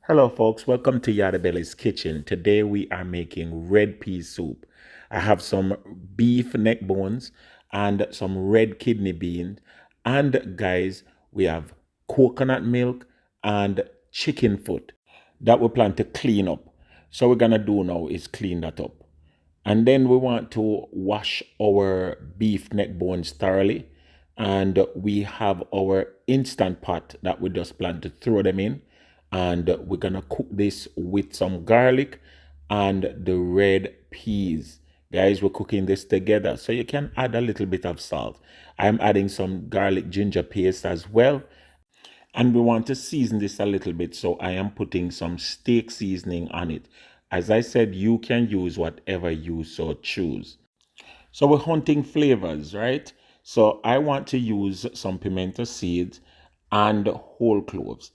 Hello folks, welcome to Yardie's kitchen. Today we are making red pea soup. I have some beef neck bones and some red kidney beans, and guys, we have coconut milk and chicken foot that we plan to clean up. So we're gonna do now is clean that up. And then we want to wash our beef neck bones thoroughly. And we have our instant pot that we just plan to throw them in. And we're going to cook this with some garlic and the red peas. Guys, we're cooking this together. So you can add a little bit of salt. I'm adding some garlic ginger paste as well. And we want to season this a little bit, so I am putting some steak seasoning on it. As I said, you can use whatever you so choose. So we're hunting flavors, right? So I want to use some pimento seeds and whole cloves.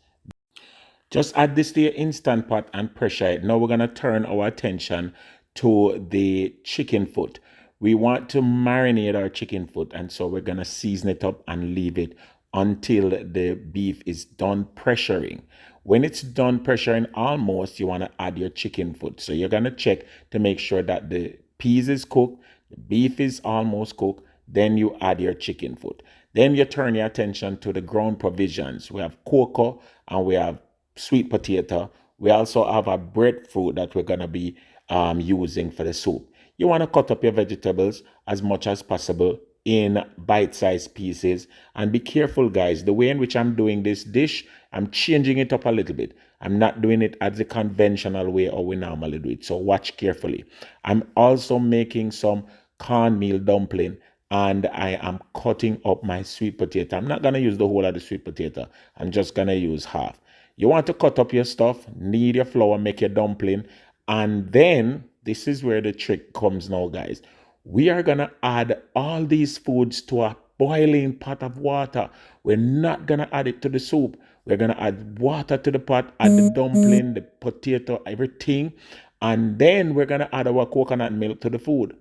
Just add this to your instant pot and pressure it. Now we're going to turn our attention to the chicken foot. We want to marinate our chicken foot, and so we're going to season it up and leave it until the beef is done pressuring. When it's done pressuring almost, you want to add your chicken foot. So you're going to check to make sure that the peas is cooked, the beef is almost cooked, then you add your chicken foot. Then you turn your attention to the ground provisions. We have cocoa and we have sweet potato. We also have a breadfruit that we're going to be using for the soup. You want to cut up your vegetables as much as possible in bite-sized pieces. And be careful, guys. The way in which I'm doing this dish, I'm changing it up a little bit. I'm not doing it as the conventional way or we normally do it. So watch carefully. I'm also making some cornmeal dumpling, and I am cutting up my sweet potato. I'm not going to use the whole of the sweet potato. I'm just going to use half. You want to cut up your stuff, knead your flour, make your dumpling, and then this is where the trick comes now, guys. We are going to add all these foods to a boiling pot of water. We're not going to add it to the soup. We're going to add water to the pot, add the dumpling, the potato, everything, and then we're going to add our coconut milk to the food.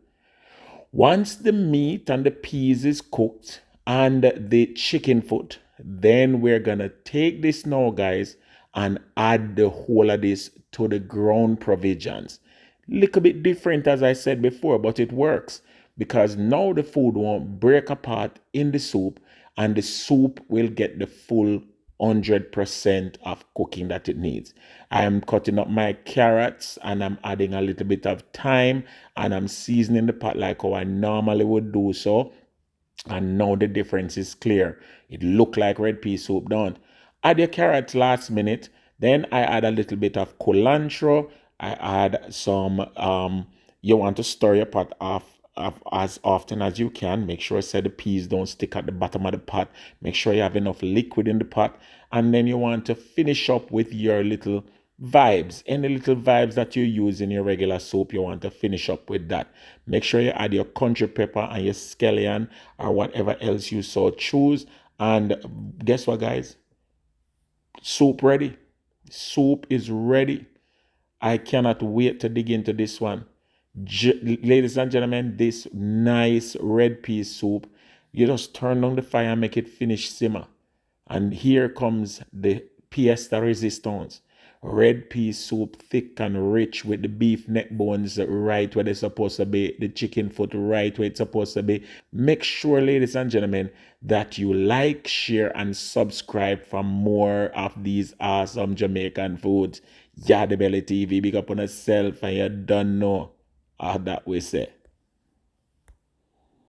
Once the meat and the peas is cooked and the chicken foot, then we're gonna take this now, guys, and add the whole of this to the ground provisions. Little bit different, as I said before, but it works because now the food won't break apart in the soup, and the soup will get the full 100% of cooking that it needs. I am cutting up my carrots and I'm adding a little bit of thyme, and I'm seasoning the pot like how I normally would do so. And now the difference is clear. It look like red pea soup, don't? Add your carrots last minute. Then I add a little bit of cilantro. I add some, you want to stir your pot off as often as you can. Make sure the peas don't stick at the bottom of the pot. Make sure you have enough liquid in the pot. And then you want to finish up with your little vibes. Any little vibes that you use in your regular soup, you want to finish up with that. Make sure you add your country pepper and your scallion or whatever else you so choose. And guess what, guys? Soup ready. Soup is ready. I cannot wait to dig into this one. Ladies and gentlemen, this nice red pea soup, you just turn on the fire and make it finish simmer. And here comes the pièce de résistance. Red pea soup, thick and rich with the beef neck bones right where they're supposed to be, the chicken foot right where it's supposed to be. Make sure, ladies and gentlemen, that you like, share, and subscribe for more of these awesome Jamaican foods. Yardie TV, big up on yourself, and you don't know how that we say.